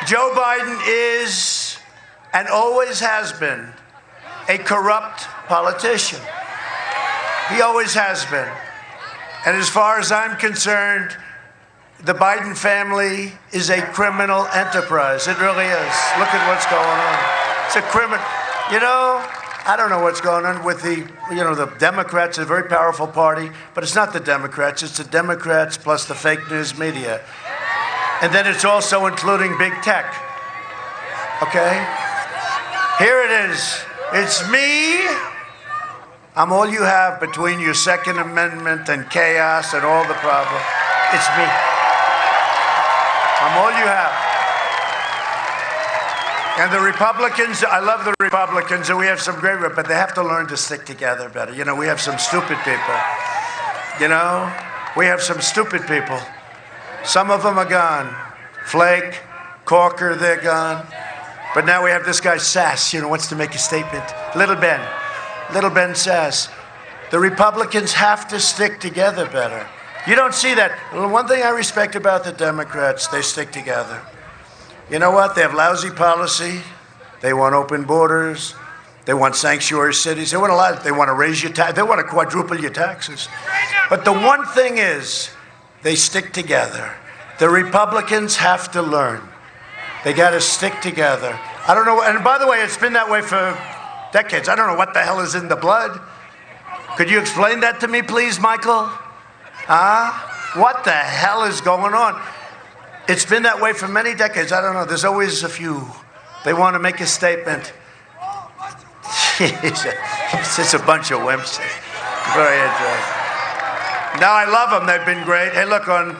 Joe Biden is and always has been a corrupt politician. He always has been. And as far as I'm concerned, the Biden family is a criminal enterprise. It really is. Look at what's going on. It's a criminal. You know, I don't know what's going on with the Democrats, a very powerful party, but it's not the Democrats. It's the Democrats plus the fake news media. And then it's also including big tech. Okay? Here it is. It's me. I'm all you have between your Second Amendment and chaos and all the problems. It's me. I'm all you have. And the Republicans, I love the Republicans, and we have some great, but they have to learn to stick together better. You know, we have some stupid people. You know, we have some stupid people. Some of them are gone. Flake, Corker, they're gone. But now we have this guy Sass, wants to make a statement. Little Ben Sass. The Republicans have to stick together better. You don't see that. One thing I respect about the Democrats, they stick together. You know what? They have lousy policy. They want open borders. They want sanctuary cities. They want a lot. They want to raise your tax. They want to quadruple your taxes. But the one thing is, they stick together. The Republicans have to learn. They got to stick together. I don't know. And by the way, it's been that way for decades. I don't know what the hell is in the blood. Could you explain that to me, please, Michael? What the hell is going on? It's been that way for many decades. I don't know. There's always a few. They want to make a statement. It's just a bunch of wimps. Very interesting. Now, I love them. They've been great. Hey, look, on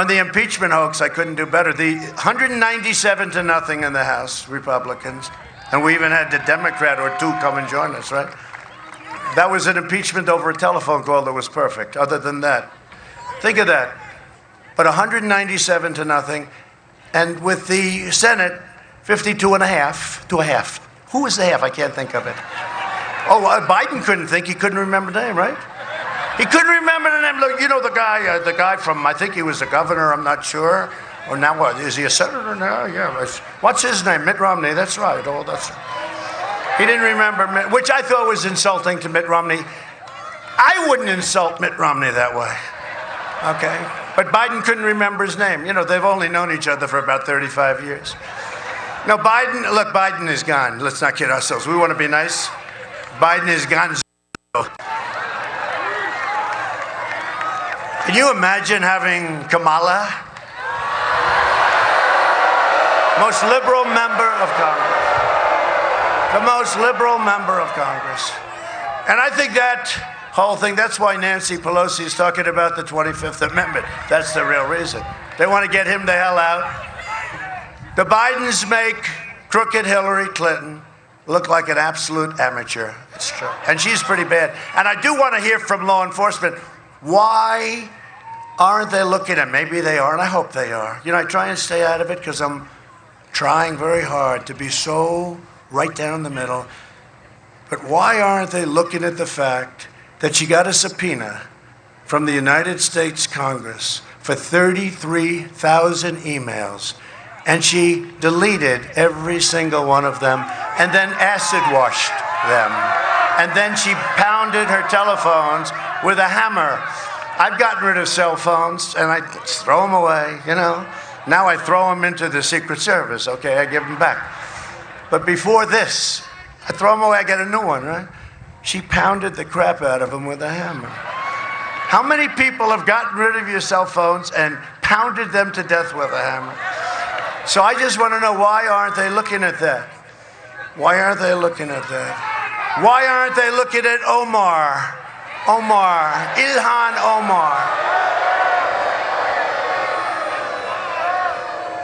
the impeachment hoax, I couldn't do better. The 197-0 in the House, Republicans. And we even had the Democrat or two come and join us, right? That was an impeachment over a telephone call that was perfect. Other than that, think of that. But 197-0, and with the Senate, 52.5 to a half. Who was the half? I can't think of it. Oh, Biden couldn't think. He couldn't remember the name, right? He couldn't remember the name. Look, the guy from, I think he was a governor, I'm not sure. Or now what? Is he a senator now? Yeah. What's his name? Mitt Romney. That's right. Oh, that's. He didn't remember, which I thought was insulting to Mitt Romney. I wouldn't insult Mitt Romney that way. Okay. But Biden couldn't remember his name. They've only known each other for about 35 years. No, Biden is gone. Let's not kid ourselves. We want to be nice. Biden is gone. Can you imagine having Kamala? Most liberal member of Congress. The most liberal member of Congress. And I think that whole thing, that's why Nancy Pelosi is talking about the 25th Amendment. That's the real reason. They want to get him the hell out. The Bidens make crooked Hillary Clinton look like an absolute amateur. It's true. And she's pretty bad. And I do want to hear from law enforcement. Why aren't they looking at, maybe they are, and I hope they are. I try and stay out of it because I'm trying very hard to be so right down the middle. But why aren't they looking at the fact that she got a subpoena from the United States Congress for 33,000 emails, and she deleted every single one of them and then acid washed them. And then she pounded her telephones with a hammer. I've gotten rid of cell phones, and I throw them away, Now I throw them into the Secret Service, okay? I give them back. But before this, I throw them away, I get a new one, right? She pounded the crap out of them with a hammer. How many people have gotten rid of your cell phones and pounded them to death with a hammer? So I just want to know, why aren't they looking at that? Why aren't they looking at that? Why aren't they looking at Ilhan Omar?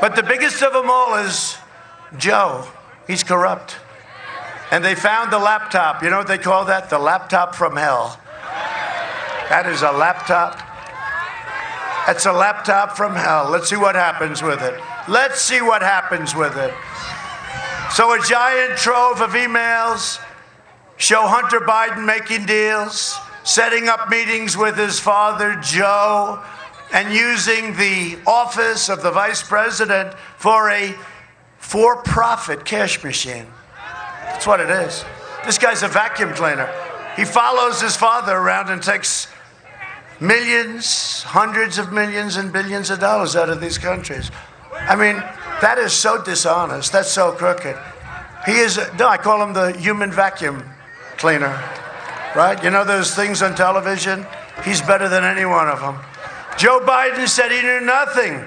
But the biggest of them all is Joe. He's corrupt. And they found the laptop. You know what they call that? The laptop from hell. That is a laptop. That's a laptop from hell. Let's see what happens with it. Let's see what happens with it. So a giant trove of emails show Hunter Biden making deals, setting up meetings with his father, Joe, and using the office of the vice president for a for-profit cash machine. That's what it is. This guy's a vacuum cleaner. He follows his father around and takes millions, hundreds of millions, and billions of dollars out of these countries. I mean, that is so dishonest. That's so crooked. He is, no, I call him the human vacuum cleaner, right? You know those things on television? He's better than any one of them. Joe Biden said he knew nothing,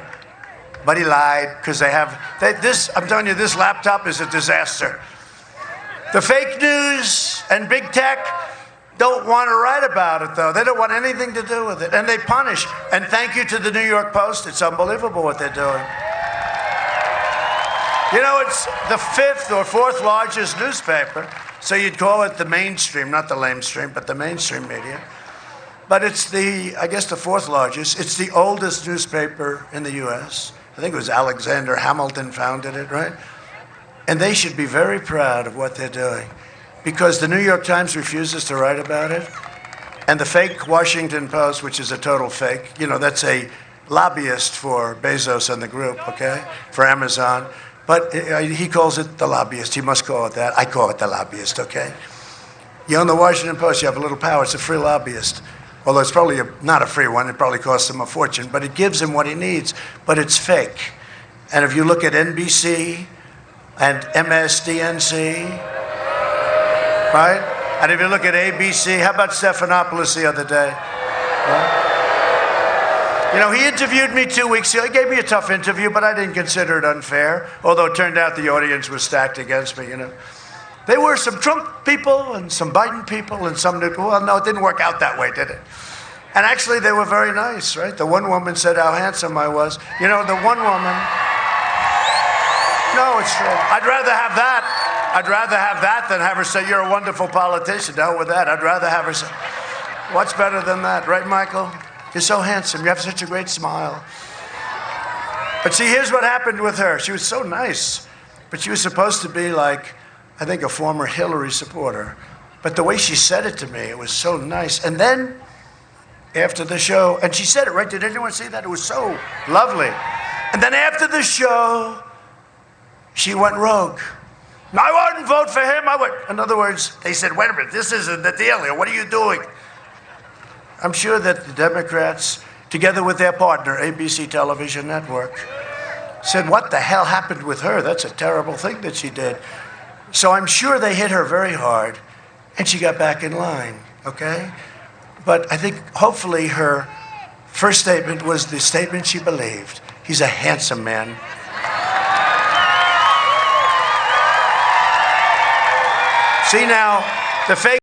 but he lied because I'm telling you, this laptop is a disaster. The fake news and big tech don't want to write about it, though. They don't want anything to do with it. And they punish. And thank you to the New York Post. It's unbelievable what they're doing. You know, it's the fifth or fourth largest newspaper. So you'd call it the mainstream, not the lamestream, but the mainstream media. But it's I guess the fourth largest. It's the oldest newspaper in the U.S. I think it was Alexander Hamilton founded it, right? And they should be very proud of what they're doing, because the New York Times refuses to write about it. And the fake Washington Post, which is a total fake, you know, that's a lobbyist for Bezos and the group, okay, for Amazon. But he calls it the lobbyist. He must call it that. I call it the lobbyist, okay? You own the Washington Post, you have a little power. It's a free lobbyist. Although it's probably not a free one. It probably costs him a fortune. But it gives him what he needs. But it's fake. And if you look at NBC and MSDNC, right? And if you look at ABC, how about Stephanopoulos the other day? Right? You know, he interviewed me 2 weeks ago. He gave me a tough interview, but I didn't consider it unfair, although it turned out the audience was stacked against me, you know. There were some Trump people and some Biden people and some, well, no, it didn't work out that way, did it? And actually, they were very nice, right? The one woman said how handsome I was. You know, the one woman, no, it's true. I'd rather have that. I'd rather have that than have her say, you're a wonderful politician. Hell with that. I'd rather have her say, what's better than that, right, Michael? You're so handsome. You have such a great smile. But see, here's what happened with her. She was so nice, but she was supposed to be like, I think, a former Hillary supporter. But the way she said it to me, it was so nice. And then, after the show, and she said it, right? Did anyone see that? It was so lovely. And then after the show, she went rogue. No, I wouldn't vote for him. In other words, they said, wait a minute, this isn't the deal here. What are you doing? I'm sure that the Democrats, together with their partner, ABC Television Network, said, what the hell happened with her? That's a terrible thing that she did. So I'm sure they hit her very hard, and she got back in line, okay? But I think hopefully her first statement was the statement she believed. He's a handsome man. See now, the fake